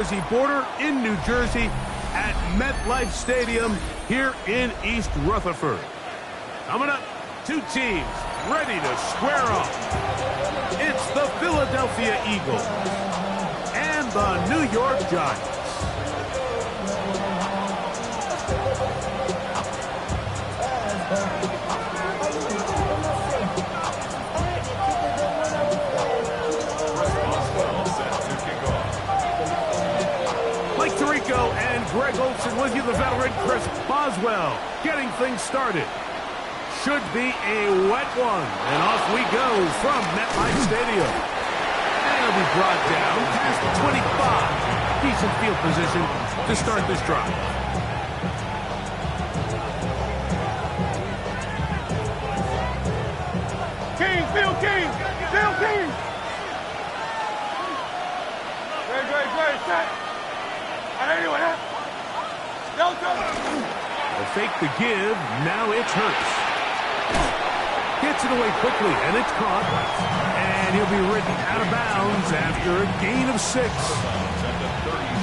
Jersey border in New Jersey at MetLife Stadium here in East Rutherford. Coming up, two teams ready to square off. It's the Philadelphia Eagles and the New York Giants. And Greg Olson with you, the veteran Chris Boswell, getting things started. Should be a wet one, and off we go from MetLife Stadium. And it'll be brought down past the 25. Decent field position to start this drive. King, Phil King, Phil King. Great, set. A fake the give, now it's Hurts. Gets it away quickly, and it's caught. And he'll be written out of bounds after a gain of 6.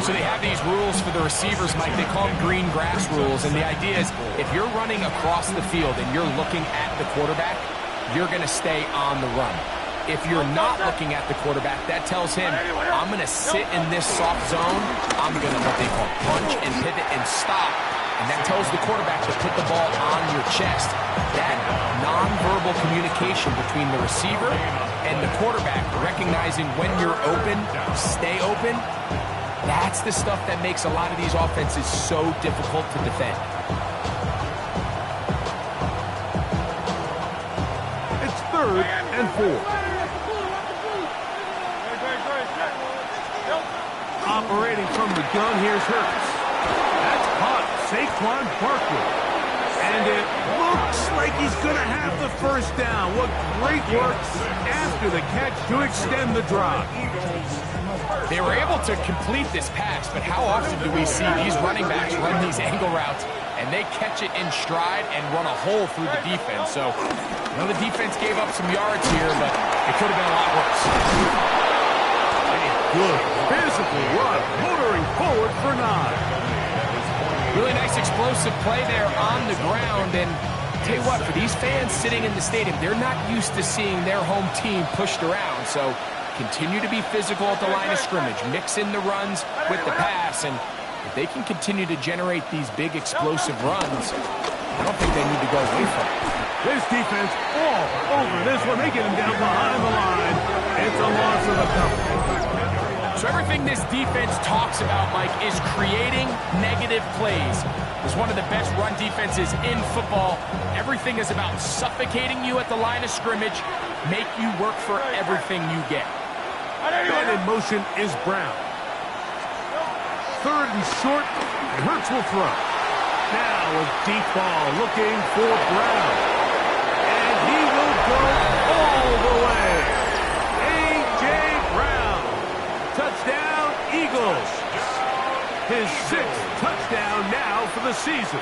So they have these rules for the receivers, Mike. They call them green grass rules. And the idea is if you're running across the field and you're looking at the quarterback, you're going to stay on the run. If you're not looking at the quarterback, that tells him, I'm going to sit in this soft zone. I'm going to what they call punch and pivot and stop. And that tells the quarterback to put the ball on your chest. That nonverbal communication between the receiver and the quarterback, recognizing when you're open, stay open, that's the stuff that makes a lot of these offenses so difficult to defend. It's 3rd and 4. Operating from the gun, here's Hurts. That's caught. Saquon Barkley. And it looks like he's going to have the first down. What great work after the catch to extend the drive. They were able to complete this pass, but how often do we see these running backs run these angle routes and they catch it in stride and run a hole through the defense? So, the defense gave up some yards here, but it could have been a lot worse. Good physical run, motoring forward for 9. Really nice explosive play there on the ground. And tell you what, for these fans sitting in the stadium, they're not used to seeing their home team pushed around. So continue to be physical at the line of scrimmage. Mix in the runs with the pass. And if they can continue to generate these big explosive runs, I don't think they need to go away from it. This defense all over this one. They get him down behind the line. It's a loss of a couple. So everything this defense talks about, Mike, is creating negative plays. It's one of the best run defenses in football. Everything is about suffocating you at the line of scrimmage, make you work for everything you get. And in motion is Brown. 3rd and short, and Hurts will throw. Now a deep ball looking for Brown. And he will go all the way. A.J. Brown. Touchdown, Eagles. His 6th touchdown now for the season.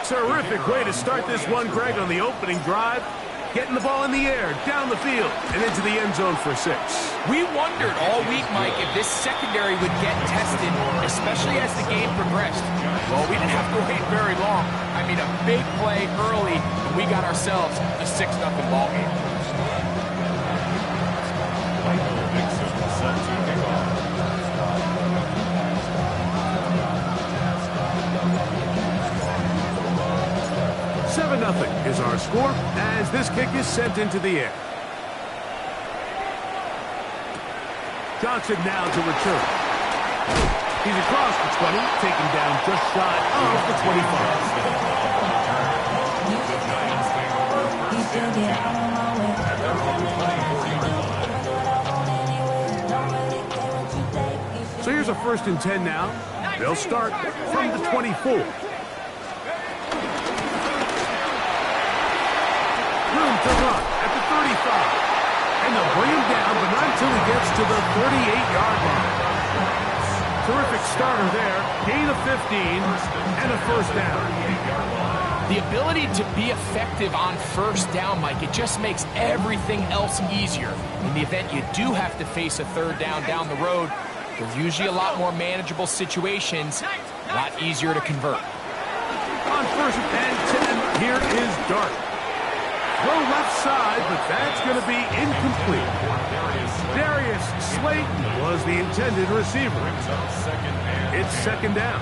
Terrific way to start this one, Greg, on the opening drive. Getting the ball in the air, down the field, and into the end zone for 6. We wondered all week, Mike, if this secondary would get tested, especially as the game progressed. Well, we didn't have to wait very long. I mean, a big play early, and we got ourselves a 6-0 ball game. Nothing is our score as this kick is sent into the air. Johnson now to return. He's across the 20, taken down just shy of the 25. So here's a 1st and 10 now. They'll start from the 24. To run at the 35. And they'll bring him down, but not until he gets to the 38-yard line. Terrific starter there. Gain of 15 and a 1st down. The ability to be effective on first down, Mike, it just makes everything else easier. In the event you do have to face a third down the road, there's usually a lot more manageable situations, a lot easier to convert. On 1st and 10, here is Dart. Throw left side, but that's going to be incomplete. Darius Slayton was the intended receiver. It's 2nd down.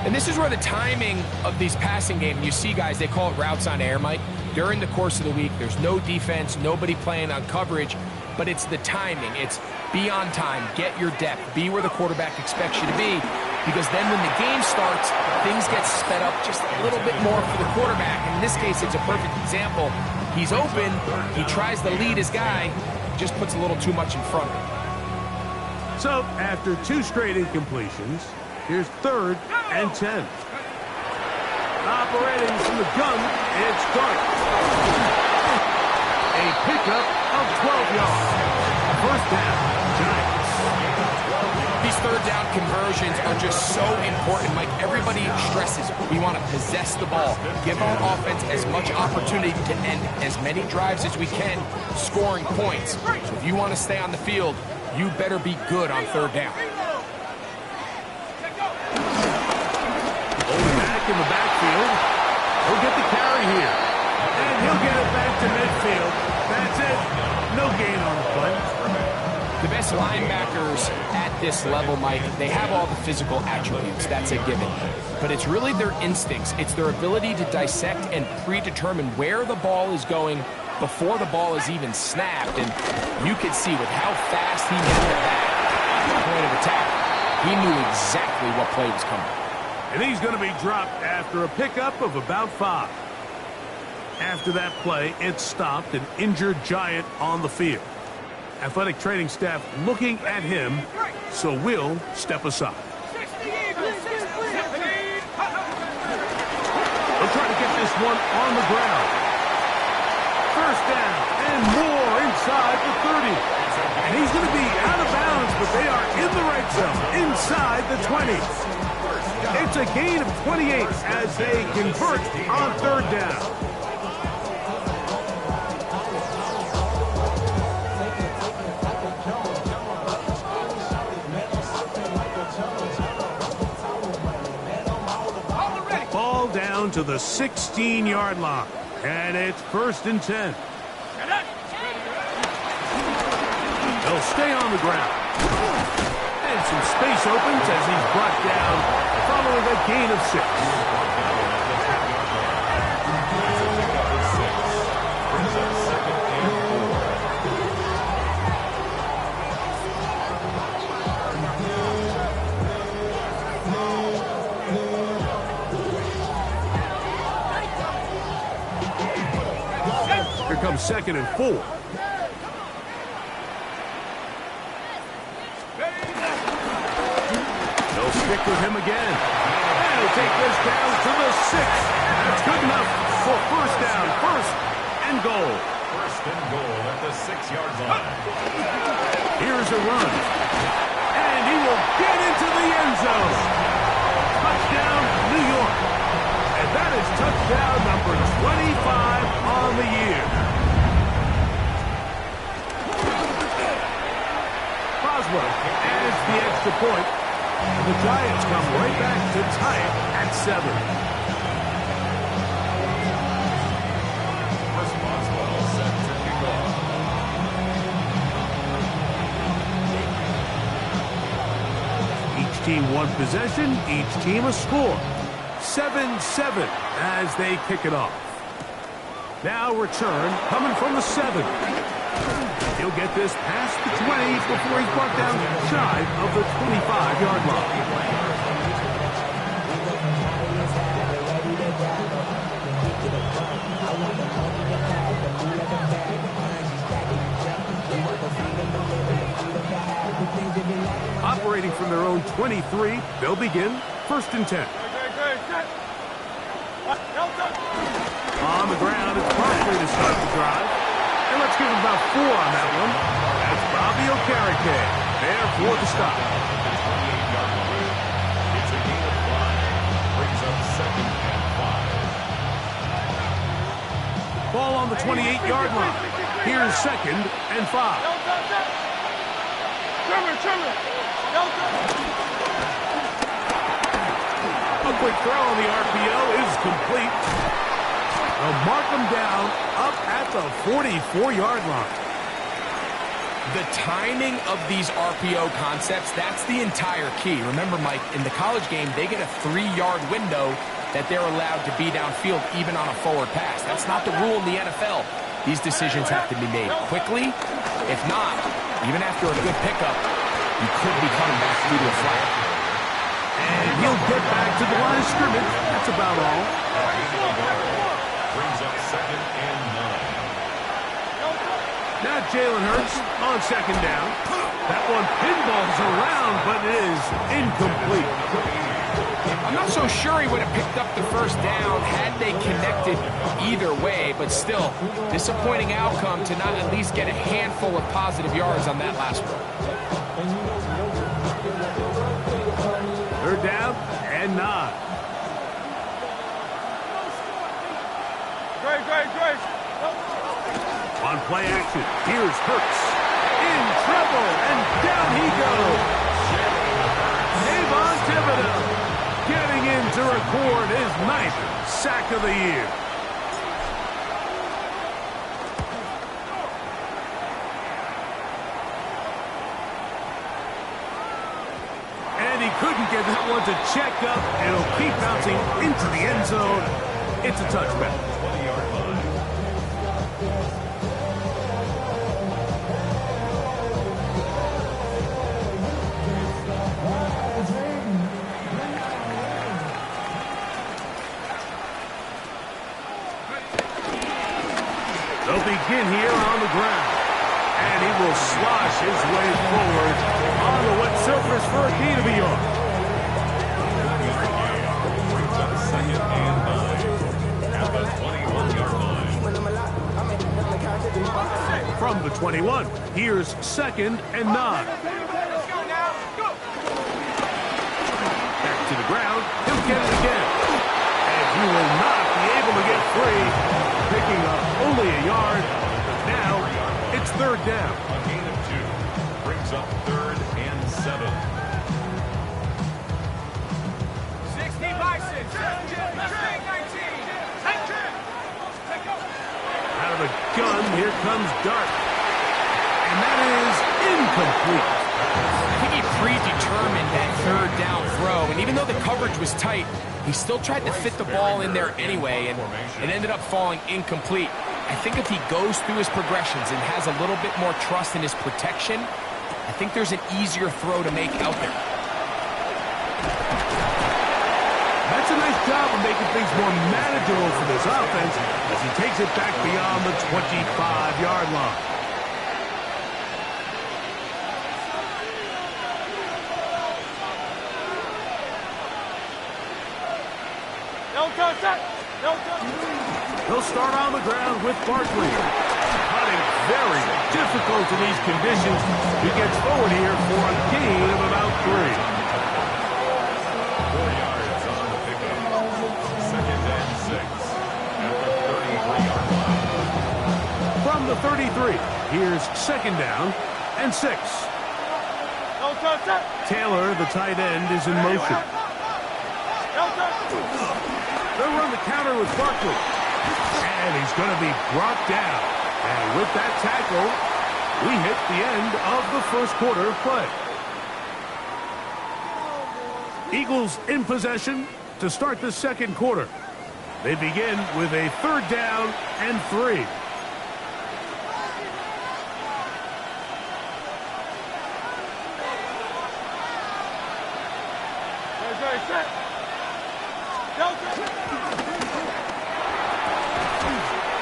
And this is where the timing of these passing games, you see guys, they call it routes on air, Mike. During the course of the week, there's no defense, nobody playing on coverage, but it's the timing. It's be on time, get your depth, be where the quarterback expects you to be, because then when the game starts, things get sped up just a little bit more for the quarterback. And in this case, it's a perfect example. He's open, he tries to lead his guy, just puts a little too much in front of him. So, after 2 straight incompletions, here's 3rd and 10. Operating from the gun, it's Dart. A pickup of 12 yards. 1st down, Giants. These third down conversions are just so important. Mike, everybody stresses we want to possess the ball, give our offense as much opportunity to end as many drives as we can, scoring points. So if you want to stay on the field, you better be good on 3rd down. Back in the backfield. He'll get the carry here. And he'll get it back to midfield. That's it. No gain on the play. The best linebackers at this level, Mike, they have all the physical attributes. That's a given. But it's really their instincts. It's their ability to dissect and predetermine where the ball is going before the ball is even snapped. And you could see with how fast he hit the back point of attack, he knew exactly what play was coming. And he's going to be dropped after a pickup of about 5. After that play, it stopped an injured Giant on the field. Athletic training staff looking at him, so we'll step aside. They'll try to get this one on the ground. 1st down and more inside the 30. And he's going to be out of bounds, but they are in the right zone, inside the 20. It's a gain of 28 as they convert on 3rd down. Ball down to the 16-yard line, and it's 1st and 10. They'll stay on the ground. And some space opens as he's brought down following a gain of 6. Here comes 2nd and 4. Stick with him again. And he'll take this down to the 6. That's good enough for 1st down. 1st and goal. 1st and goal at the 6-yard line. Here's a run. And he will get into the end zone. Touchdown, New York. And that is touchdown number 25 on the year. Boswell adds the extra point. The Giants come right back to tie it at 7. First Boswell set to kick off. Each team one possession, each team a score. 7-7 as they kick it off. Now return coming from the 7. He'll get this past the 20 before he's brought down shy of the 25-yard line. Operating from their own 23, they'll begin 1st and 10. On the ground, it's Barkley to start the drive. And let's give him about 4 on that one. That's Bobby Okereke there for the stop. It's a gain of 5. Brings up 2nd and 5. Ball on the 28-yard line. Here's 2nd and 5. A quick throw on the RPO is complete. They'll mark them down up at the 44-yard line. The timing of these RPO concepts, that's the entire key. Remember, Mike, in the college game, they get a 3-yard window that they're allowed to be downfield even on a forward pass. That's not the rule in the NFL. These decisions have to be made quickly. If not, even after a good pickup, you could be coming back due to a flag. And he'll get back to the line of scrimmage. That's about all. Brings up 2nd and 9. Now Jalen Hurts on 2nd down. That one pinballs around, but it is incomplete. I'm not so sure he would have picked up the first down had they connected either way, but still, disappointing outcome to not at least get a handful of positive yards on that last one. 3rd down and 9. Great. On play action, here's Hurts. In trouble, and down he goes. Avon Thibodeau getting in to record his 9th sack of the year. And he couldn't get that one to check up, and it'll keep bouncing into the end zone. It's a touchback. 20-yard line. They'll begin here on the ground. And he will slosh his way forward on the wet surface for a gain of a yard. Brings up 2nd and 9. At the 21-yard line. From the 21, here's 2nd and 9. Back to the ground. He'll get it again. And he will not be able to get free. Picking up only a yard. Now it's 3rd down. A gain of 2. Brings up 3rd and 7. 60 by 6. 19. Out of the gun, here comes Dart. And that is incomplete. I think he predetermined that 3rd down throw, and even though the coverage was tight, he still tried to fit the ball in there anyway, and it ended up falling incomplete. I think if he goes through his progressions and has a little bit more trust in his protection, I think there's an easier throw to make out there. That's a nice job of making things more manageable for this offense as he takes it back beyond the 25-yard line. He'll start on the ground with Barkley. Hunting very difficult in these conditions. He gets forward here for a gain of about 3. 4 yards on the pickup. 2nd and 6. At the 33-yard line. From the 33, here's 2nd down and 6. Taylor, the tight end, is in motion. They'll run the counter with Barkley. And he's going to be brought down. And with that tackle, we hit the end of the first quarter of play. Eagles in possession to start the second quarter. They begin with a 3rd down and 3.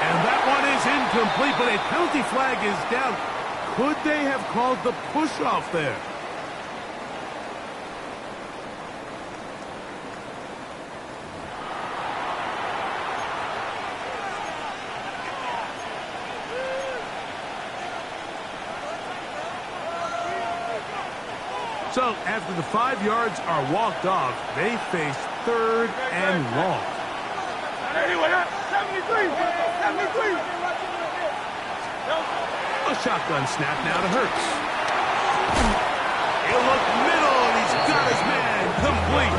And that one is incomplete, but a penalty flag is down. Could they have called the push-off there? So, after the 5 yards are walked off, they face 3rd and long. 73. A shotgun snap now to Hurts. He'll look middle, and he's got his man complete.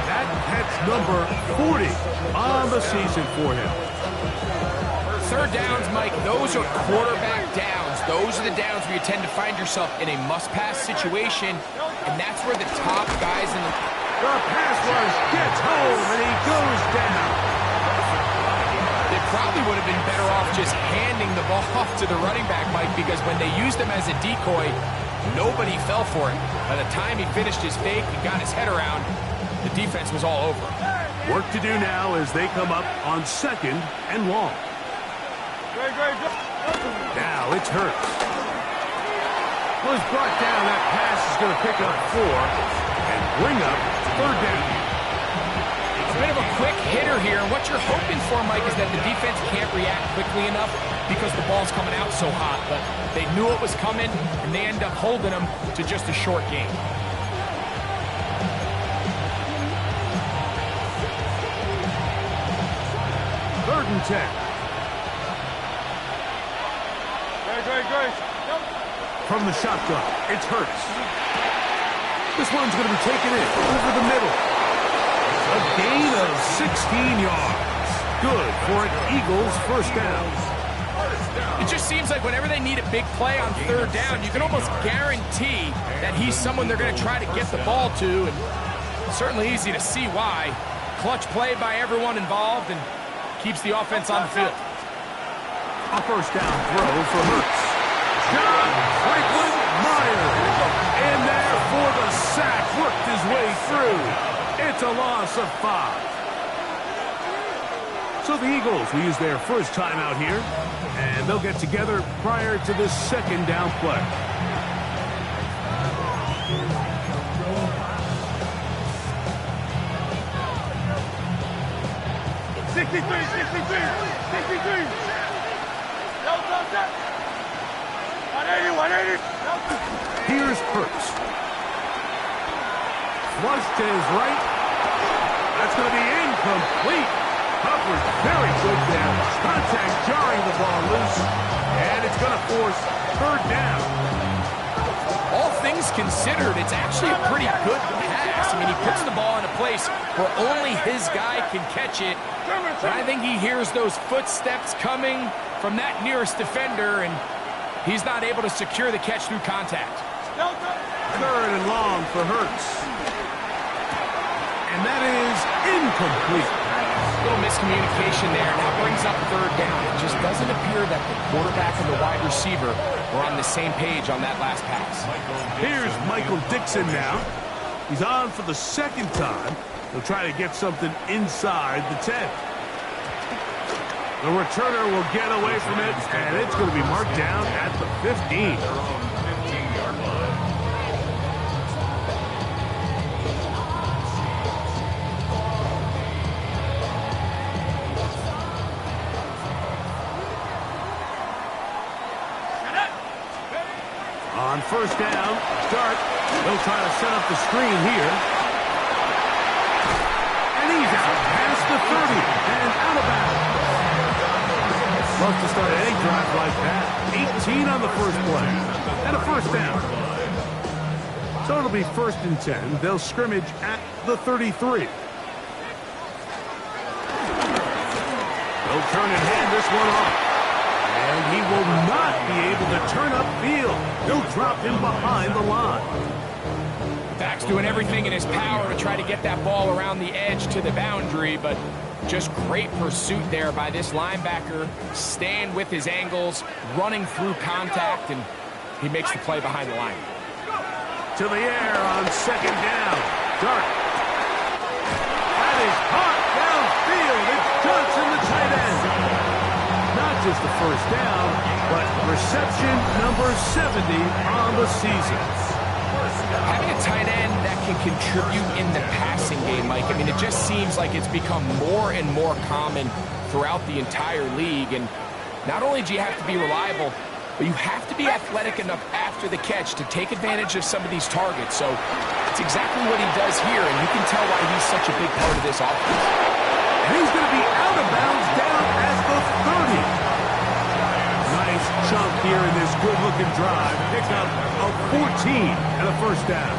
That's number 40 on the season for him. Third downs, Mike, those are quarterback downs. Those are the downs where you tend to find yourself in a must-pass situation, and that's where the top guys in the... The pass rush gets home, and he goes down. They probably would have been better off just handing the ball off to the running back, Mike, because when they used him as a decoy, nobody fell for it. By the time he finished his fake and got his head around, the defense was all over him. Work to do now as they come up on 2nd and long. Now it's Hurts. Was brought down. That pass is going to pick up 4 and bring up 3rd down. A bit of a quick hitter here, and what you're hoping for, Mike, is that the defense can't react quickly enough because the ball's coming out so hot. But they knew it was coming, and they end up holding them to just a short game. Third and 10. From the shotgun, it's Hurts. This one's going to be taken in over the middle. A gain of 16 yards. Good for an Eagles first down. It just seems like whenever they need a big play on 3rd down, you can almost guarantee that he's someone they're going to try to get the ball to, and certainly easy to see why. Clutch play by everyone involved and keeps the offense on the field. A first down throw for Hurts. John Franklin Myers. In there for the sack. Worked his way through. It's a loss of 5. So the Eagles will use their first timeout here, and they'll get together prior to this 2nd down play. Here's Hurts. Flush to his right. That's going to be incomplete. Covered very good there. Contact jarring the ball loose. And it's going to force 3rd down. All things considered, it's actually a pretty good pass. I mean, he puts the ball in a place where only his guy can catch it. But I think he hears those footsteps coming from that nearest defender, and he's not able to secure the catch through contact. 3rd and long for Hurts. And that is incomplete. Little miscommunication there. Now brings up 3rd down. It just doesn't appear that the quarterback and the wide receiver were on the same page on that last pass. Here's Michael Dixon now. He's on for the 2nd time. He'll try to get something inside the 10. The returner will get away from it, and it's going to be marked down at the 15. On 1st down, Dart. They'll try to set up the screen here. And he's out past the 30 and out of bounds. Love to start any drive like that. 18 on the first play. And a 1st down. So it'll be 1st and 10. They'll scrimmage at the 33. They'll turn and hand this one off. And he will not be able to turn upfield. They'll drop him behind the line. Back's doing everything in his power to try to get that ball around the edge to the boundary, but just great pursuit there by this linebacker, staying with his angles, running through contact, and he makes the play behind the line. To the air on 2nd down. Dart. That is caught downfield. It's Johnson, the tight end. Not just the 1st down, but reception number 70 on the season. Having a tight end that can contribute in the passing game, Mike, I mean, it just seems like it's become more and more common throughout the entire league. And not only do you have to be reliable, but you have to be athletic enough after the catch to take advantage of some of these targets. So it's exactly what he does here, and you can tell why he's such a big part of this offense. And he's going to be out of bounds down at the 30. Nice chunk here in this good-looking drive. Pick up of 14 and a first down.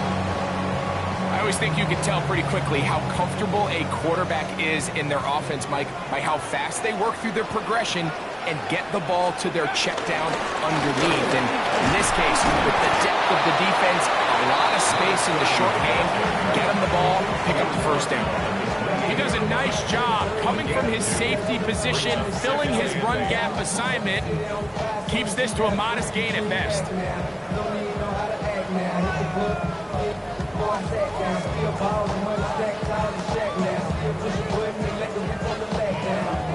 I always think you can tell pretty quickly how comfortable a quarterback is in their offense, Mike, by how fast they work through their progression and get the ball to their check down underneath. And in this case, with the depth of the defense, a lot of space in the short game, get him the ball, pick up the first down. He does a nice job coming from his safety position, filling his run gap assignment, keeps this to a modest gain at best.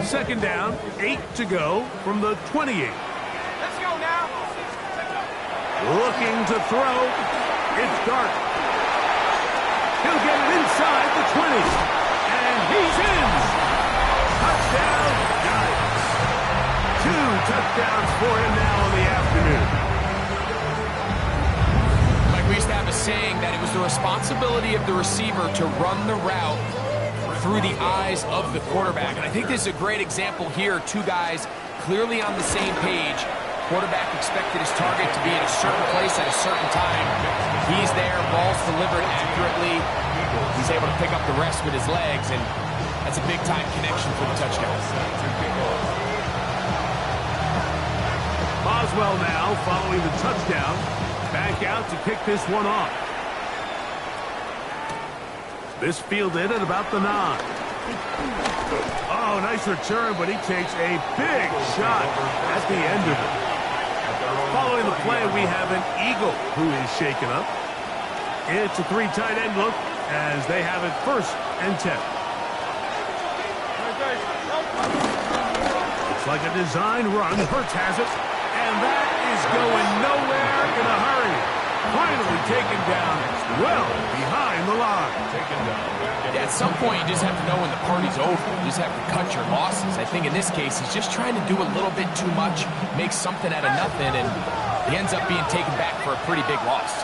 Second down, 8 to go from the 28. Let's go now. Looking to throw. It's Dart. He'll get it inside the 20. And he's in. Touchdown, Giants. 2 touchdowns for him now in the afternoon. Mike, we used to have a saying that it was the responsibility of the receiver to run the route through the eyes of the quarterback. And I think this is a great example here. Two guys clearly on the same page. Quarterback expected his target to be in a certain place at a certain time. He's there, ball's delivered accurately. He's able to pick up the rest with his legs, and that's a big-time connection for the touchdown. Boswell now following the touchdown. Back out to kick this one off. This fielded at about the 9. Oh, nice return, but he takes a big shot at the end of it. Following the play, we have an Eagle who is shaken up. It's a 3 tight end look as they have it 1st and 10. Looks like a design run. Hurts has it. And that is going nowhere in a hurry. Finally taken down well behind the line. Yeah, at some point, you just have to know when the party's over. You just have to cut your losses. I think in this case, he's just trying to do a little bit too much, make something out of nothing, and he ends up being taken back for a pretty big loss.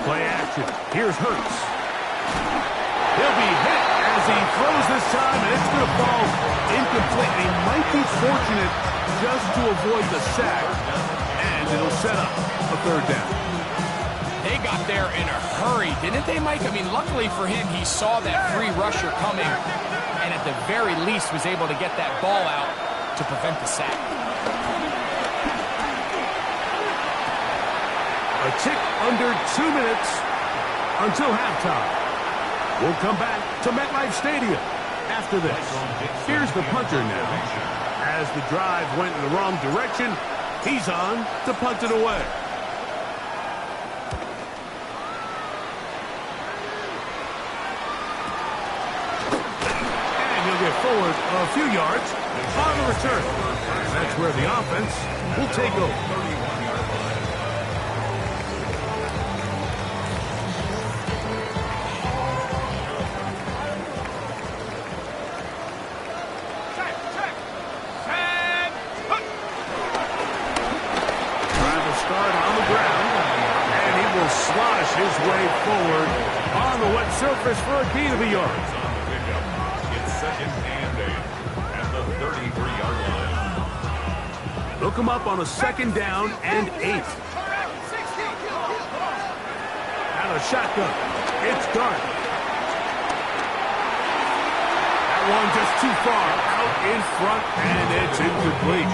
Play action. Here's Hurts. He'll be hit as he throws this time, and it's going to fall incomplete. He might be fortunate just to avoid the sack, and it'll set up a 3rd down. They got there in a hurry, didn't they, Mike? I mean, luckily for him, he saw that free rusher coming, and at the very least was able to get that ball out to prevent the sack. A tick under 2 minutes until halftime. We'll come back to MetLife Stadium after this. Here's the punter now. As the drive went in the wrong direction, he's on to punt it away. And he'll get forward a few yards on the return. And that's where the offense will take over. Slosh his way forward on the wet surface for a gain of a yard. It's 2nd and 8 at the 33-yard line. Look him up on a 2nd down and 8. Out of shotgun. It's Dart. That one just too far out in front, and it's incomplete.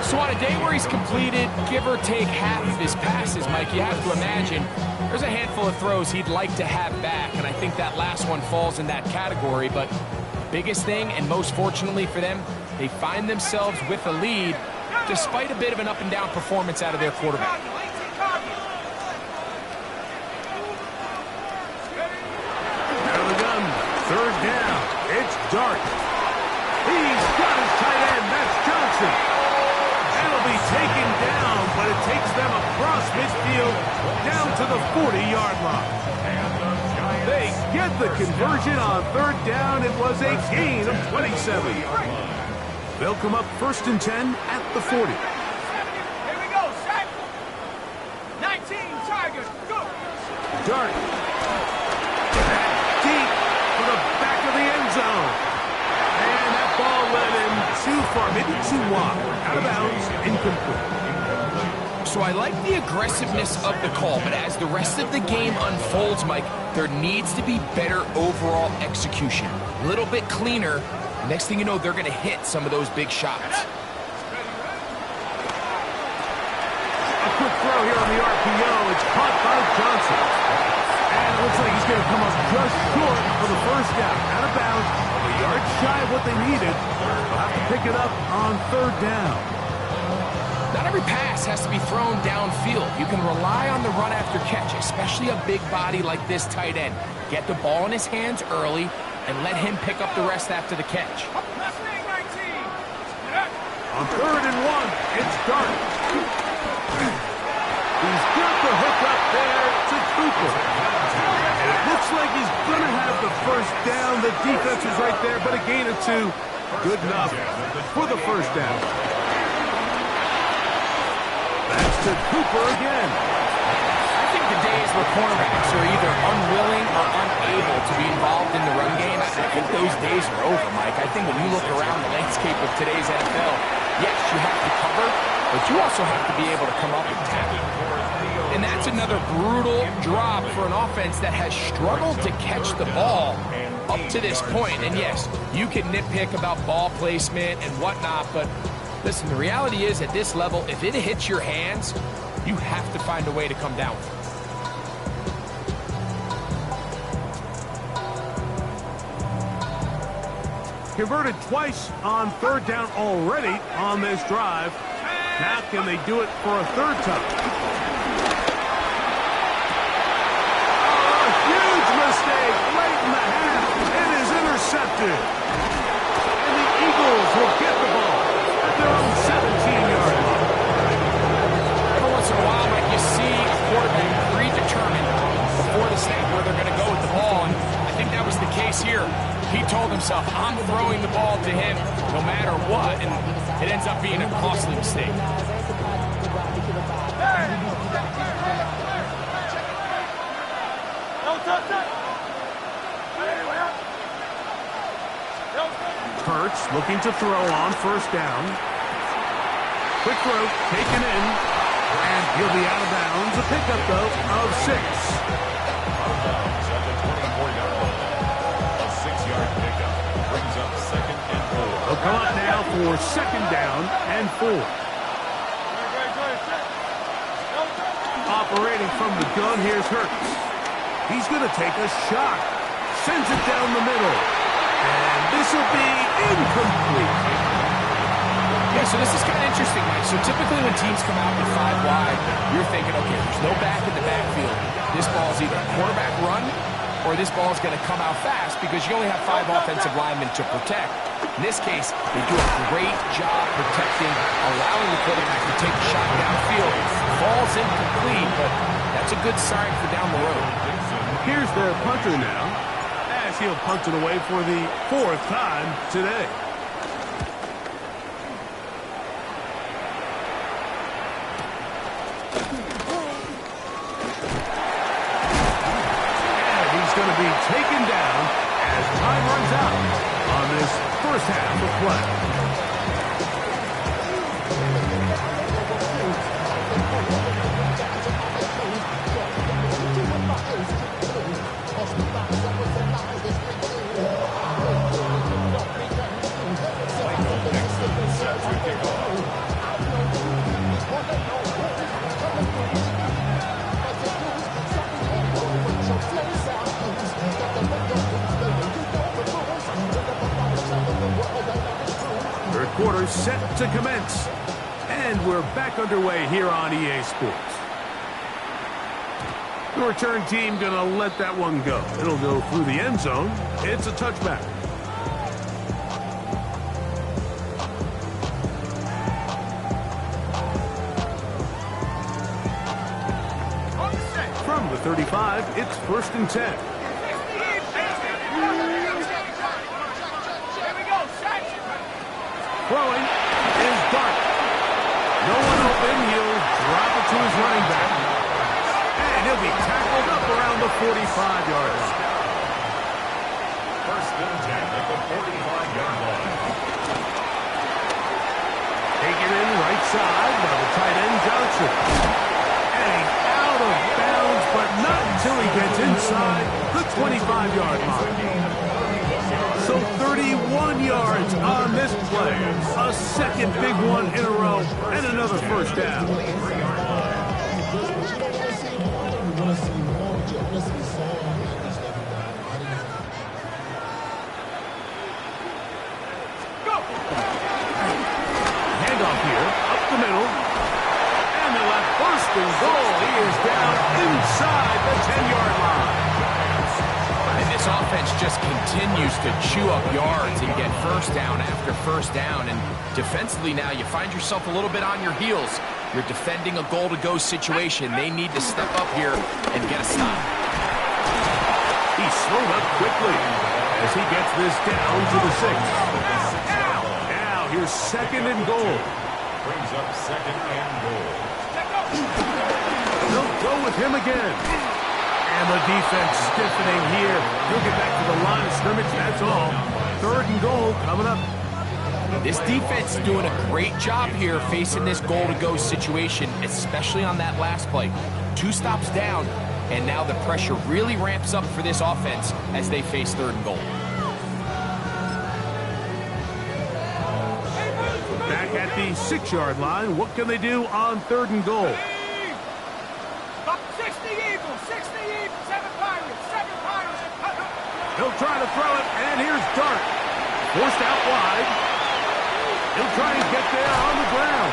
So on a day where he's completed, give or take half of his passes, Mike, you have to imagine there's a handful of throws he'd like to have back, and I think that last one falls in that category. But biggest thing, and most fortunately for them, they find themselves with a lead despite a bit of an up-and-down performance out of their quarterback. Out of the gun, 3rd down. It's Dart. He's got his tight end. That's Johnson. That'll be taken down, but it takes them across midfield down to the 40-yard line. They get the conversion on 3rd down. It was a gain of 27. They'll come up 1st and 10 at the 40. Here we go, set. 19 Tigers, go. Dart. Deep for the back of the end zone. maybe too wide. Out of bounds, incomplete. So I like the aggressiveness of the call, but as the rest of the game unfolds, Mike, there needs to be better overall execution. A little bit cleaner. Next thing you know, they're going to hit some of those big shots. A quick throw here on the RPO. It's caught by Johnson. And it looks like he's going to come up just short for the first down. Out of bounds, a yard shy of what they needed. They'll have to pick it up on third down. Not every pass has to be thrown downfield. You can rely on the run after catch, especially a big body like this tight end. Get the ball in his hands early and let him pick up the rest after the catch. On 3rd and 1, it's Dart. He's got the hook up there to Cooper. And it looks like he's going to have the first down. The defense is right there, but a gain of 2. Good enough for the first down. That's to Cooper again. I think the days where cornerbacks are either unwilling or unable to be involved in the run game, I think those days are over, Mike. I think when you look around the landscape of today's NFL, yes, you have to cover, but you also have to be able to come up and tackle. And that's another brutal drop for an offense that has struggled to catch the ball up to this point. And yes, you can nitpick about ball placement and whatnot, but listen, the reality is at this level, if it hits your hands, you have to find a way to come down. Converted twice on 3rd down already on this drive. Now can they do it for a 3rd time? Oh, a huge mistake late in the half. It is intercepted. And the Eagles will get the ball at their own 17-yard line. Every once in a while, Mike, you see a quarterback predetermined before the snap where they're going to go with the ball, and I think that was the case here. He told himself, I'm throwing the ball to him no matter what, and it ends up being a costly mistake. Hurts looking to throw on 1st down. Quick throw, taken in, and he'll be out of bounds. A pickup, though, of 6. They'll come up now for 2nd down and 4. Operating from the gun, here's Hurts. He's going to take a shot. Sends it down the middle. And this will be incomplete. Yeah, so this is kind of interesting, Mike. So typically when teams come out with 5 wide, you're thinking, okay, there's no back in the backfield. This ball's either a quarterback run or this ball's going to come out fast because you only have 5 offensive linemen to protect. In this case, they do a great job protecting, allowing the quarterback to take a shot downfield. Ball's incomplete, but that's a good sign for down the road. Here's their punter now, as he'll punt it away for the 4th time today. And he's going to be taken down as time runs out on this first half of play. Third quarter set to commence. And we're back underway here on EA Sports. The return team going to let that one go. It'll go through the end zone. It's a touchback. From the 35, it's 1st and 10. Throwing is Dart. No one open. He'll drop it to his running back. And he'll be tackled up around the 45-yard line. 1st and 10 at the 45-yard line. given right side by the tight end Johnson. And out of bounds, but not until he gets inside the 25-yard line. So 31 yards on this play. A second big one in a row and another first down. Handoff here, up the middle. And the left first and goal. He is down inside the 10-yard line. And this offense just continues to chew up yards and get first down after first down. And defensively now, you find yourself a little bit on your heels. You're defending a goal-to-go situation. They need to step up here and get a stop. He slowed up quickly as he gets this down to the 6. Now here's second and goal. Brings up second and goal. They'll go with him again. And the defense stiffening here. He'll get back to the line of scrimmage, that's all. Third and goal coming up. This defense is doing a great job here facing this goal-to-go situation, especially on that last play. 2 stops down, and now the pressure really ramps up for this offense as they face third and goal. Back at the 6-yard line, what can they do on third and goal? 60 Eagles, 7 Pirates, 7 Pirates. He'll try to throw it, and here's Dart. Forced out wide. He'll try and get there on the ground.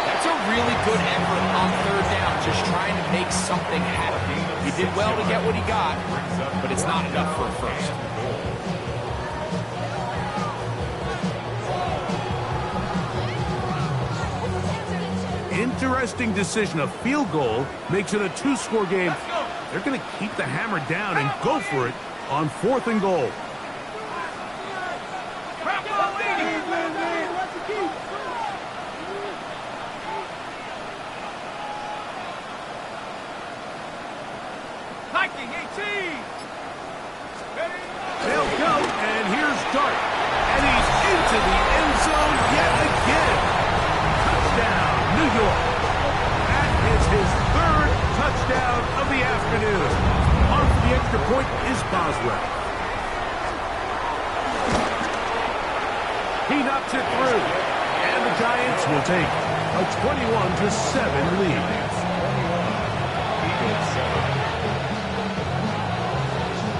That's a really good effort on third down, just trying to make something happen. He did well to get what he got, but it's not enough for a first. Interesting decision. A field goal makes it a 2-score game. They're going to keep the hammer down and go for it on 4th and goal. They'll go, and here's Dart. And he's into the end zone yet again. Touchdown, New York. That is his 3rd touchdown of the afternoon. On for the extra point is Boswell. He knocks it through. And the Giants will take a 21-7 lead. Eagles 7.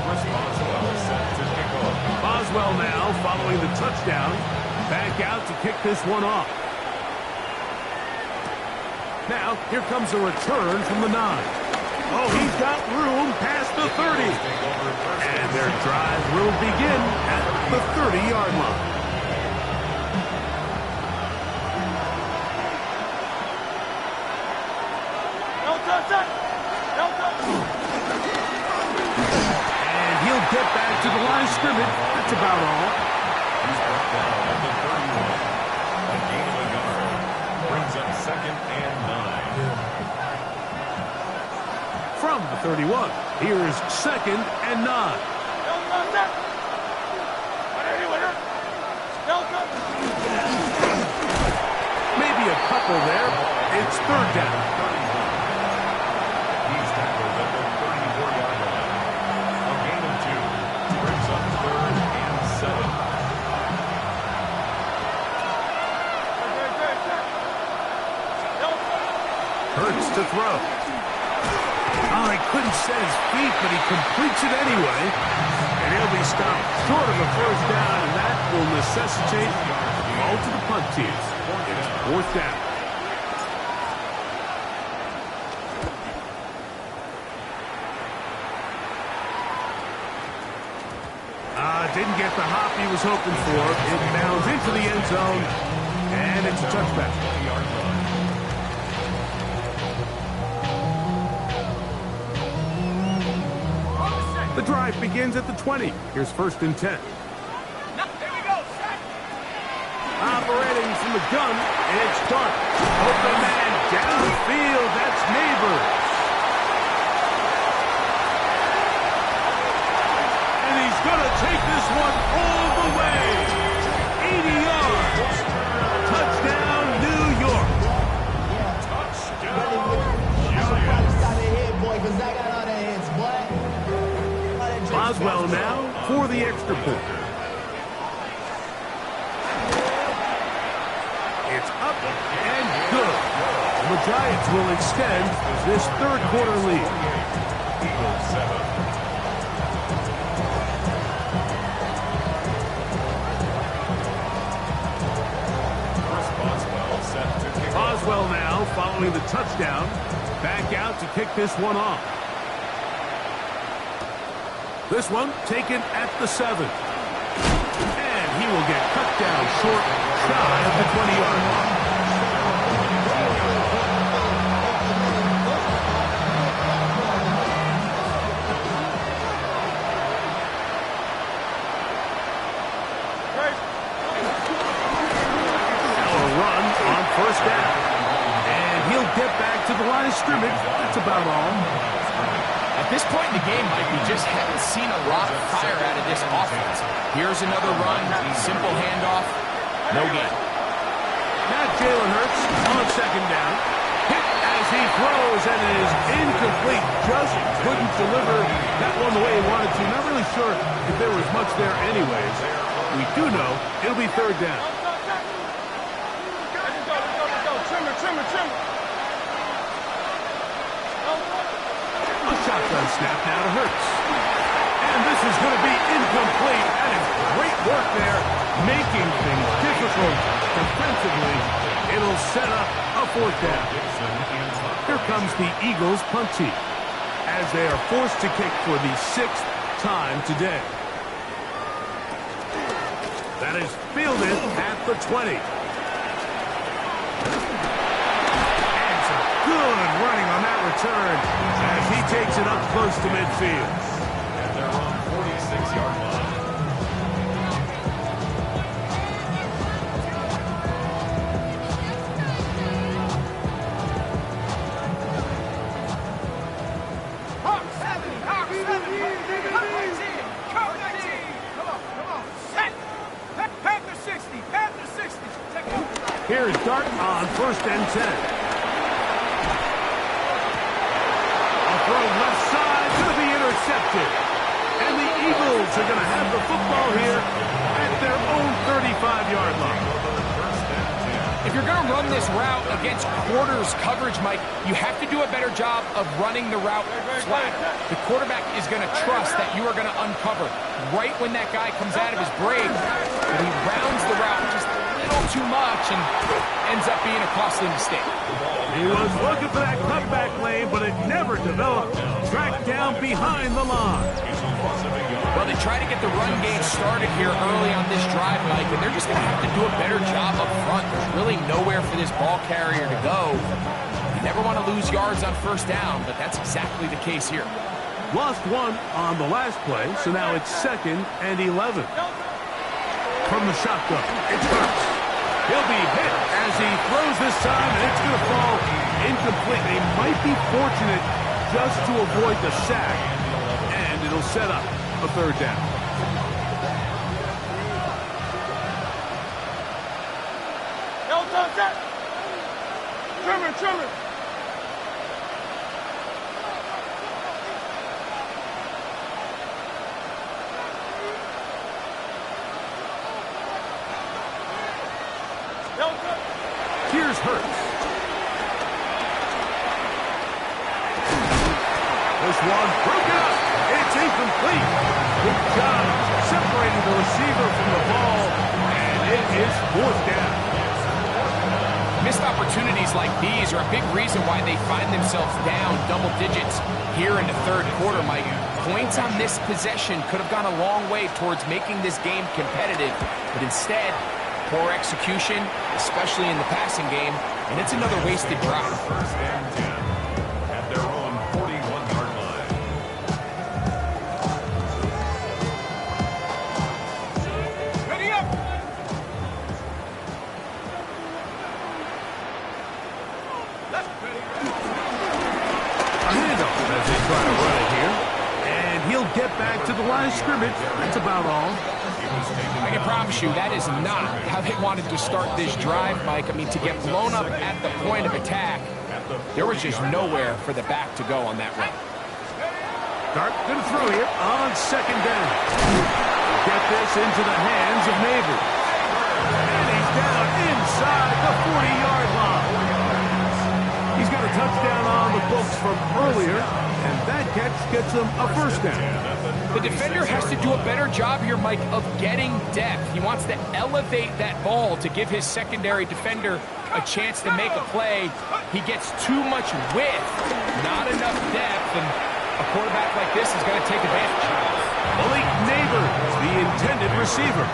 Boswell set to kick off. Boswell now following the touchdown. Back out to kick this one off. Now, here comes a return from the 9. Oh, he's got room past the 30. And their drive will begin at the 30-yard line. And he'll get back to the line of scrimmage. That's about all. He's brought down at the 31. A gain of a yard. Brings up second and 9. From the 31, here's second and 9. Maybe a couple there. It's third down. He's tackled at the 34-yard line. A gain of 2. Brings up third and 7. Hurts to throw. Oh, he couldn't set his feet, but he completes it anyway. And he'll be stopped short of a first down, and that will necessitate a ball to the punt team. It's 4th down. Didn't get the hop he was hoping for. It bounds into the end zone, and it's a touchback. The drive begins at the 20. Here's 1st and 10. Operating from the gun, it's Dart. Open man down the field. That's Neighbors. And he's going to take this one all the way. 80 yards. Touchdown, New Boswell now for the extra point. It's up and good. The Giants will extend this third quarter lead. Eagles 7. Boswell now following the touchdown. Back out to kick this one off. This one taken at the 7. And he will get cut down short, shy of the 20-yard line. First down. And he'll get back to the line of scrimmage. That's about all. At this point in the game, Mike, we just haven't seen a lot of fire out of this offense. Here's another run, simple handoff, no gain. Now Jalen Hurts on second down. Hit as he throws, and it is incomplete. Just couldn't deliver that one the way he wanted to. Not really sure if there was much there anyways. We do know it'll be third down. A shotgun snap now to Hurts. And this is going to be incomplete. That is great work there, making things difficult defensively. It'll set up a fourth down. Here comes the Eagles punt team as they are forced to kick for the 6th time today. That is fielded at the 20. Good running on that return as he takes it up close to midfield. And they're on 46-yard line. Hawk 7, Hawk 7, Hawk 19, Hawk 19. Come on, set. Panther 60, Panther 60. Take it. Here's Dart on 1st and 10. Throw left side, going to be intercepted. And the Eagles are going to have the football here at their own 35-yard line. If you're going to run this route against quarters coverage, Mike, you have to do a better job of running the route flat. The quarterback is going to trust that you are going to uncover right when that guy comes out of his break. But he rounds the route just a little too much and ends up being a costly mistake. He was looking for that cutback lane, but it never developed. Tracked down behind the line. Well, they try to get the run game started here early on this drive, Mike, and they're just going to have to do a better job up front. There's really nowhere for this ball carrier to go. You never want to lose yards on first down, but that's exactly the case here. Lost one on the last play, so now it's 2nd and 11. From the shotgun, it's Hurts. He'll be hit as he throws this time, and it's going to fall incomplete. They might be fortunate just to avoid the sack, and it'll set up a third down. Trimmer. Here's Hurts. This one broken up. It's incomplete. Good job separating the receiver from the ball, and it is fourth down. Missed opportunities like these are a big reason why they find themselves down double digits here in the third quarter, Mike. Points on this possession could have gone a long way towards making this game competitive, but instead, poor execution, especially in the passing game, and it's another wasted drive. 1st and 10 at their own 41-yard line. Ready up. A handoff as they try to run it here. And he'll get back to the line of scrimmage. That's about all. I can promise you that is not how they wanted to start this drive, Mike. I mean, to get blown up at the point of attack, there was just nowhere for the back to go on that run. Dart going to throw here on second down. Get this into the hands of Neighbors. And he's down inside the 40-yard line. He's got a touchdown on the books from earlier, and that catch gets him a first down. The defender has to do a better job here, Mike, of getting depth. He wants to elevate that ball to give his secondary defender a chance to make a play. He gets too much width, not enough depth, and a quarterback like this is going to take advantage. Malik Neighbors, the intended receiver.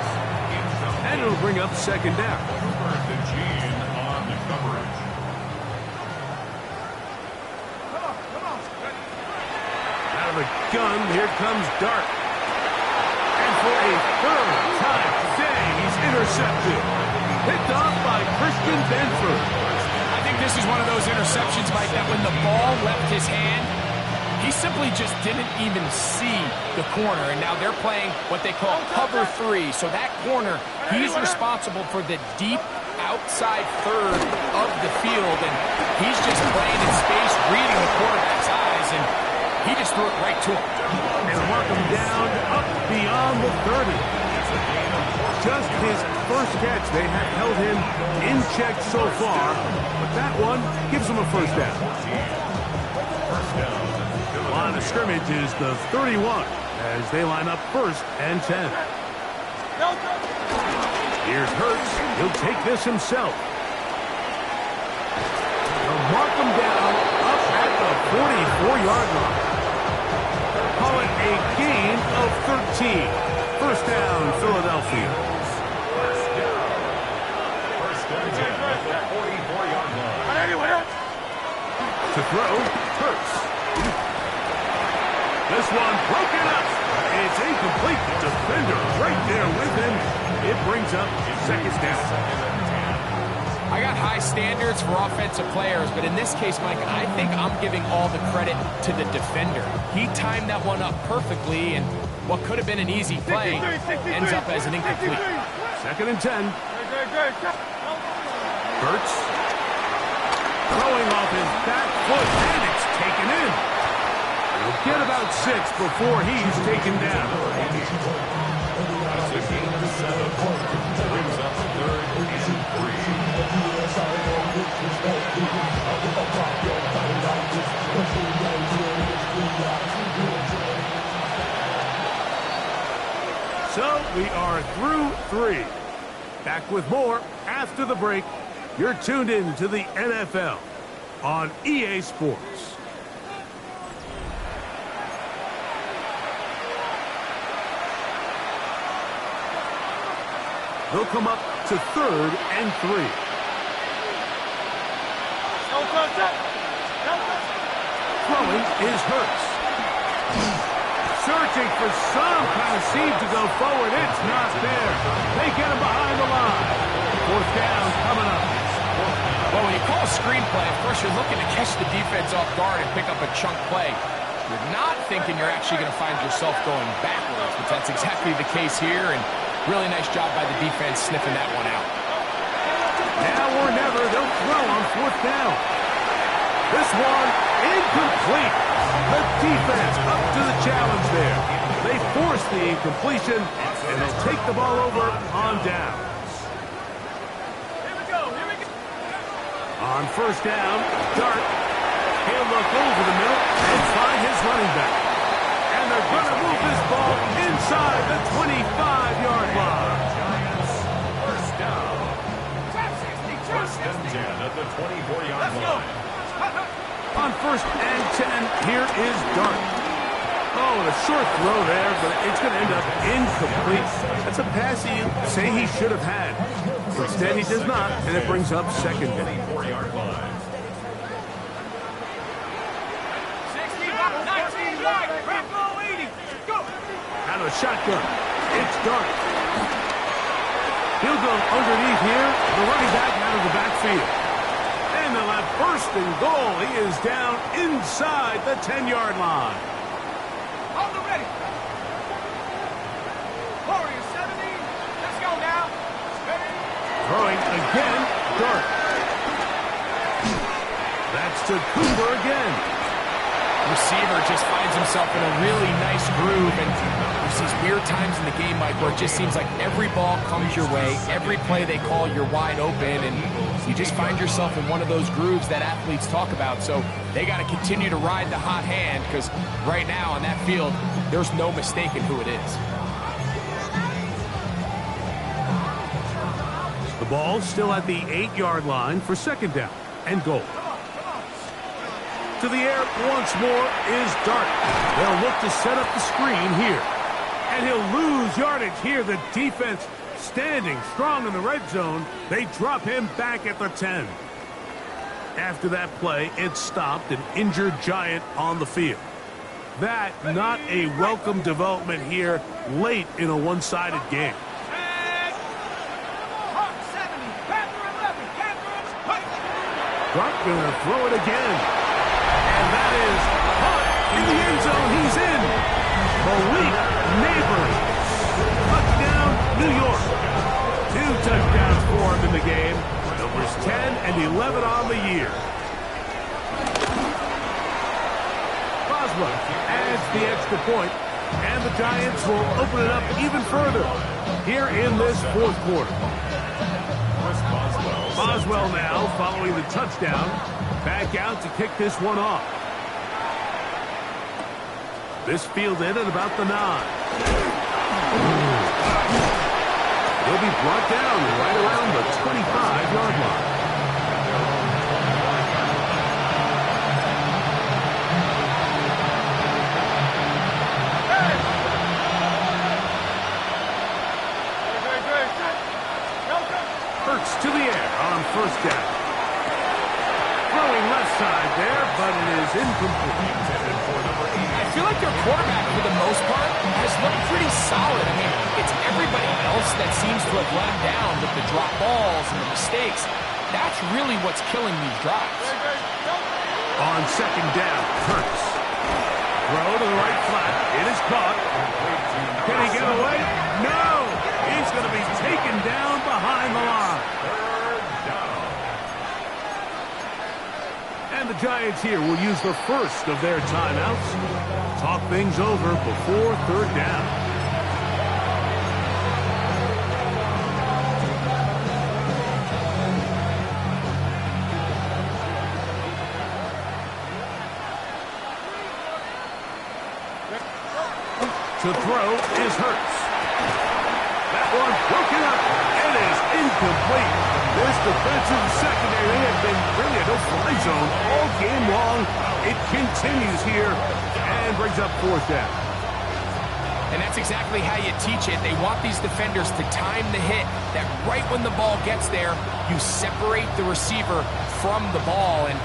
And it'll bring up second down. On the coverage. Out of the gun, here comes Dart. And for a third time today, he's intercepted. Picked off by Christian Benford. I think this is one of those interceptions, Mike, that when the ball left his hand, he simply just didn't even see the corner, and now they're playing what they call cover 3. So that corner, he's responsible for the deep outside third of the field, and he's just playing in space, reading the quarterback's eyes, and he just threw it right to him. And mark him down up beyond the 30. Just his first catch. They have held him in check so far, but that one gives him a first down. Line of scrimmage is the 31 as they line up first and 10. Here's Hurts. He'll take this himself. They'll mark him down up at the 44-yard line. Call it a gain of 13. First down, Philadelphia. First down at the 44-yard line. To throw, Hurts. This one broken up. It's incomplete. Defender right there with him. It brings up second down. I got high standards for offensive players, but in this case, Mike, I think I'm giving all the credit to the defender. He timed that one up perfectly, and what could have been an easy play ends up as an incomplete. Second and 10. Hurts. Throwing off his back foot, and it's taken in. He'll get about 6 before he's taken down. That's a gain of 7. Brings up third and 3. So we are through 3. Back with more after the break. You're tuned in to the NFL on EA Sports. They'll come up to third and 3. Throwing is Hurts. Searching for some kind of seed to go forward. It's not there. They get him behind the line. Fourth down coming up. Well, when you call a screenplay, of course, you're looking to catch the defense off guard and pick up a chunk play. You're not thinking you're actually going to find yourself going backwards, but that's exactly the case here, and really nice job by the defense sniffing that one out. Now or never, they'll throw on fourth down. This one, incomplete. The defense up to the challenge there. They force the incompletion, and they'll take the ball over on downs. On first down, Dart. He'll look over the middle and find his running back. And they're going to move this ball inside the 25-yard line. First down. First and 10 at the 24-yard line. On first and 10, here is Dart. Oh, a short throw there, but it's going to end up incomplete. That's a pass you say he should have had. Instead, he does not, and it brings up second down. 24-yard line. 19 right, back low 80. Go. Out of a shotgun, it's Dart. He'll go underneath here, the running back out of the backfield. And they'll have first and goal. He is down inside the 10-yard line. On the ready. Warriors 70. Let's go now. Ready. Throwing again, Dart. That's to Cooper again. receiver just finds himself in a really nice groove, and there's these weird times in the game, Mike, where it just seems like every ball comes your way, every play they call, you're wide open, and you just find yourself in one of those grooves that athletes talk about. So they got to continue to ride the hot hand, because right now on that field, there's no mistaking who it is. The ball still at the 8-yard line for second down and goal. To the air once more is Dart. They'll look to set up the screen here. And he'll lose yardage here. The defense standing strong in the red zone. They drop him back at the 10. After that play, it stopped an injured Giant on the field. That not a welcome development here late in a one-sided game. Clark gonna throw it again. And that is caught in the end zone. He's in. Malik Neighbors. Touchdown, New York. 2 touchdowns for him in the game. Numbers 10 and 11 on the year. Boswell adds the extra point, and the Giants will open it up even further here in this fourth quarter. Boswell now following the touchdown. Back out to kick this one off. This fielded at about the 9. He'll be brought down right around the 25-yard line. Hurts to the air on first down. Throwing left side there, but it is incomplete. I feel like their quarterback, for the most part, has looked pretty solid. I mean, it's everybody else that seems to have let him down with the drop balls and the mistakes. That's really what's killing these drives. On second down, Hurts. Throw to the right flat. It is caught. Can he get away? No! He's going to be taken down behind the line. And the Giants here will use the first of their timeouts. Talk things over before third down. To throw is Hurts. That one broken up. It is incomplete. This defensive secondary, they have been really a no-fly zone all game long. It continues here and brings up fourth down. And that's exactly how you teach it. They want these defenders to time the hit, that right when the ball gets there, you separate the receiver from the ball. And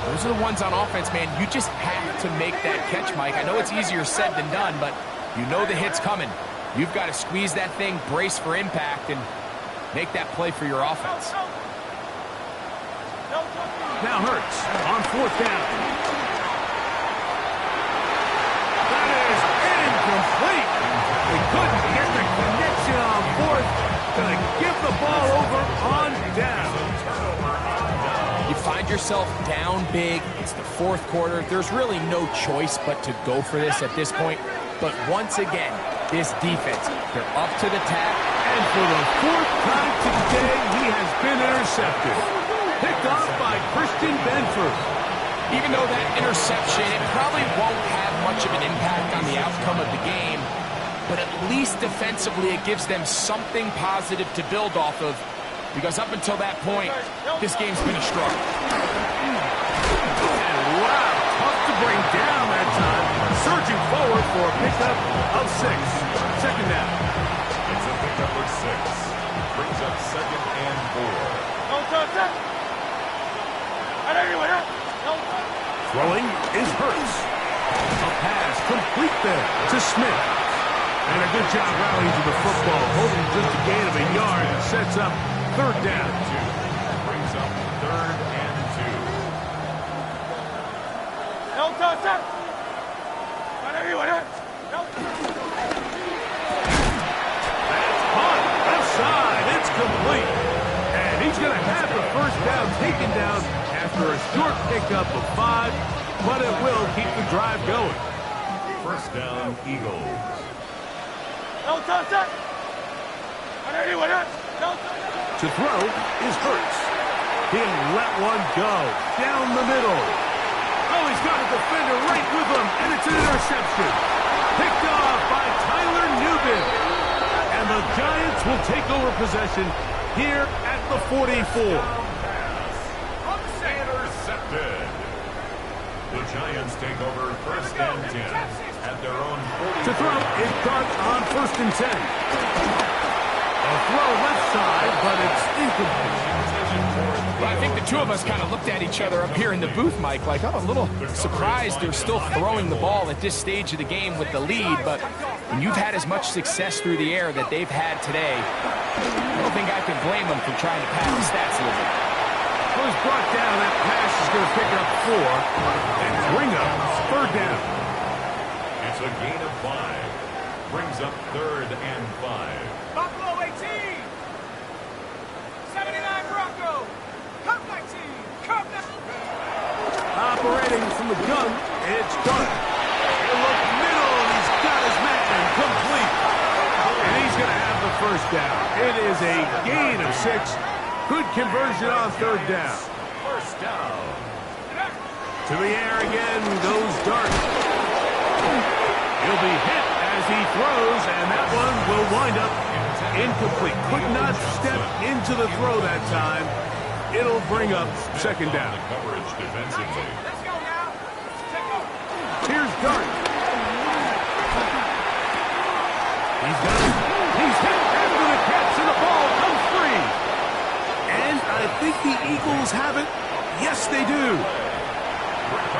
those are the ones on offense, man. You just have to make that catch, Mike. I know it's easier said than done, but you know the hit's coming. You've got to squeeze that thing, brace for impact, and make that play for your offense. Now Hurts on fourth down. That is incomplete. They couldn't get the connection on fourth. Gonna give the ball over on down. You find yourself down big. It's the fourth quarter. There's really no choice but to go for this at this point. But once again, this defense, they're up to the task. And for the fourth time today, he has been intercepted. Picked off by Christian Benford. Even though that interception, it probably won't have much of an impact on the outcome of the game, but at least defensively it gives them something positive to build off of, because up until that point, this game's been a struggle. And wow, tough to bring down that time. Surging forward for a pickup of 6. Second down. It's a pickup of 6. Brings up second and 4. Throwing is Hurts. A pass complete there to Smith. And a good job rallying to the football, holding just a gain of a yard and sets up third down. Brings up third and 2. That's caught outside. It's complete. And he's going to have the first down taken down after a short pickup of 5, but it will keep the drive going. First down, Eagles. To throw is Hurts. He'll let one go down the middle. Oh, he's got a defender right with him, and it's an interception. Picked off by Tyler Newbin. And the Giants will take over possession here at the 44. Intercepted. The Giants take over first and 10 at their own 44. To throw is Dart on first and 10. A throw left side, but it's incomplete. Well, I think the two of us kind of looked at each other up here in the booth, Mike, like, I'm a little surprised they're still throwing the ball at this stage of the game with the lead, but when you've had as much success through the air that they've had today, I don't think I can blame them for trying to pad the stats a little bit. Was brought down, that pass is going to pick up 4 and bring up third down. It's a gain of 5. Brings up third and 5. Buffalo 18. 79 Bronco. Come 19. Come 19. Operating from the gun, it's Dart. He'll look middle, and he's got his man complete. And he's going to have the first down. It is a gain of 6. Good conversion on third down. First down. To the air again goes Dart. He'll be hit as he throws, and that one will wind up incomplete. Could not step into the throw that time. It'll bring up second down. The coverage defensively. Let's go now. Take over. Here's Dart. He's got it. He's hit after the catch, and the ball comes free. And I think the Eagles have it. Yes, they do.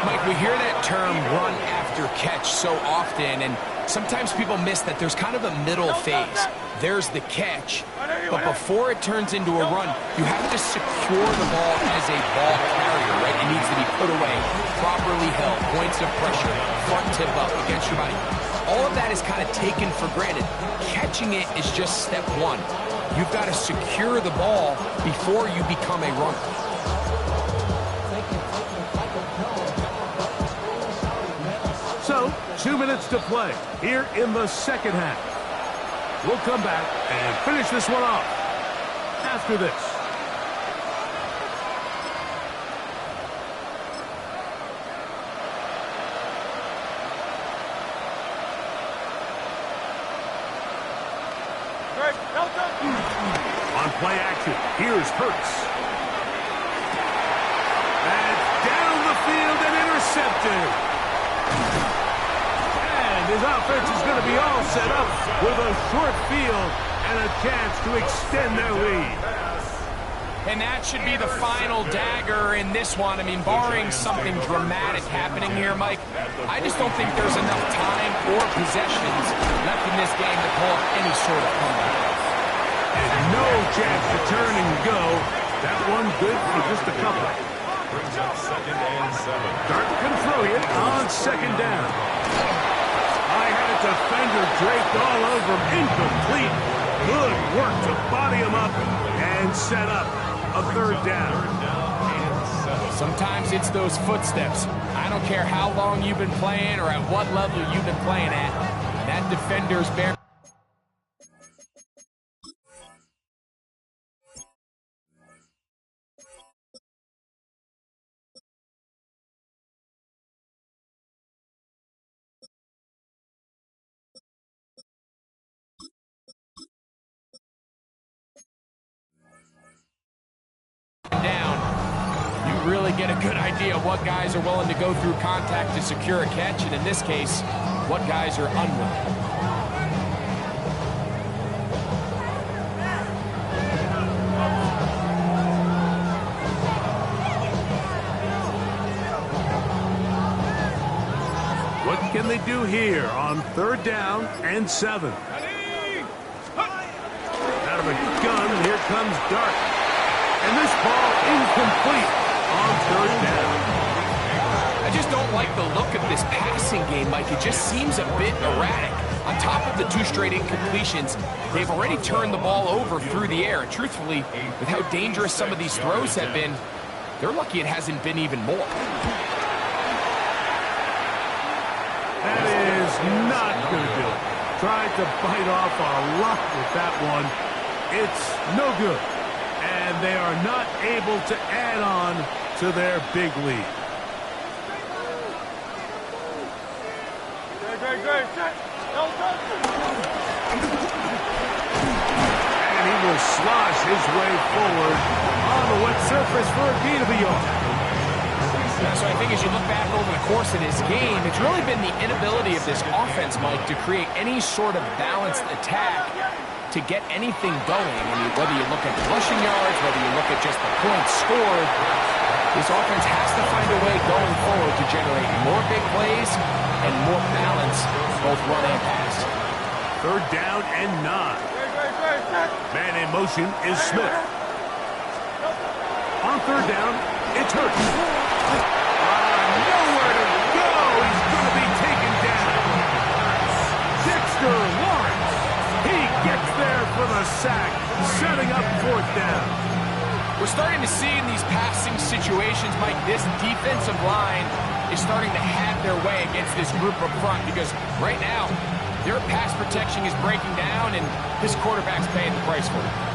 Mike, we hear that term run after catch so often, and sometimes people miss that there's kind of a middle phase. There's the catch, but before it turns into a run, you have to secure the ball as a ball carrier, right? It needs to be put away, properly held, points of pressure, front tip up against your body. All of that is kind of taken for granted. Catching it is just step one. You've got to secure the ball before you become a runner. So, 2 minutes to play here in the second half. We'll come back and finish this one off after this. On play action, here's Hurts. That's down the field and intercepted. And his offense is going to be all set up with a short field and a chance to extend their lead. And that should be the final dagger in this one. I mean, barring something dramatic happening here, Mike, I just don't think there's enough time or possessions left in this game to pull up any sort of comeback. And no chance to turn and go. That one good for just a couple. Brings up second and 7. Dart can throw it on second down. I had a defender draped all over him. Incomplete. Good work to body him up and set up a third down. Sometimes it's those footsteps. I don't care how long you've been playing or at what level you've been playing at. That defender's bare. Down, you really get a good idea of what guys are willing to go through contact to secure a catch, and in this case, what guys are unwilling. What can they do here on third down and 7? Out of a gun, here comes Dart. And this ball incomplete on third down. I just don't like the look of this passing game, Mike. It just seems a bit erratic. On top of the 2 straight incompletions, they've already turned the ball over through the air. And truthfully, with how dangerous some of these throws have been, they're lucky it hasn't been even more. tried to bite off a lot with that one. It's no good. And they are not able to add on to their big lead. And he will slosh his way forward on the wet surface for a gain of a yard. So I think as you look back over the course of this game, it's really been the inability of this offense, Mike, to create any sort of balanced attack to get anything going. I mean, whether you look at rushing yards, whether you look at just the points scored, this offense has to find a way going forward to generate more big plays and more balance, both run and pass. Third down and 9. Man in motion is Smith. On third down, it's Hurts. Nowhere to go. He's going to be taken down. Dexter Lawrence. He gets there for the sack, setting up fourth down. We're starting to see in these passing situations, Mike, this defensive line is starting to have their way against this group up front because right now, their pass protection is breaking down, and this quarterback's paying the price for it.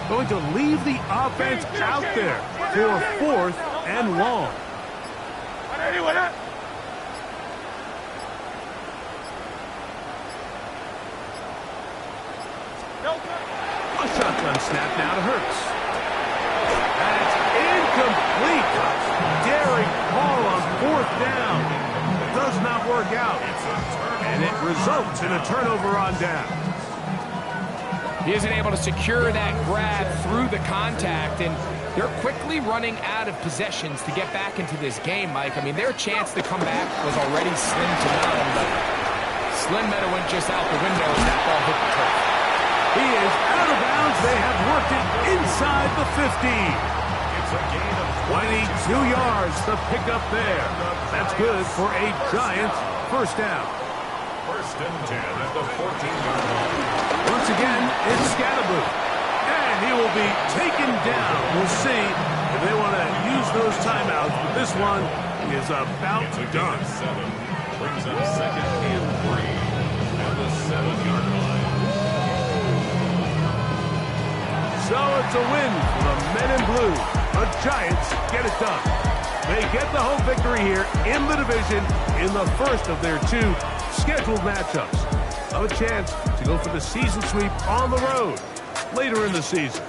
Going to leave the offense out there for fourth and long. A shotgun snap now to Hurts. That's incomplete. Daring Hall on fourth down. Does not work out. And it results in a turnover on down. He isn't able to secure that grab through the contact, and they're quickly running out of possessions to get back into this game, Mike. I mean, their chance to come back was already slim to none, but Slim Meadow went just out the window as that ball hit the turf. He is out of bounds. They have worked it inside the 15. It's a gain of 22 yards to pick up there. That's good for a Giants first down. First and 10 at the 14-yard line. Once again, it's Scatterboo. And he will be taken down. We'll see if they want to use those timeouts, but this one is about It's a gain done. of 7. Brings up second and 3 at the 7-yard line. So it's a win for the men in blue. The Giants get it done. They get the home victory here in the division in the first of their 2 scheduled matchups. Have a chance to go for the season sweep on the road later in the season.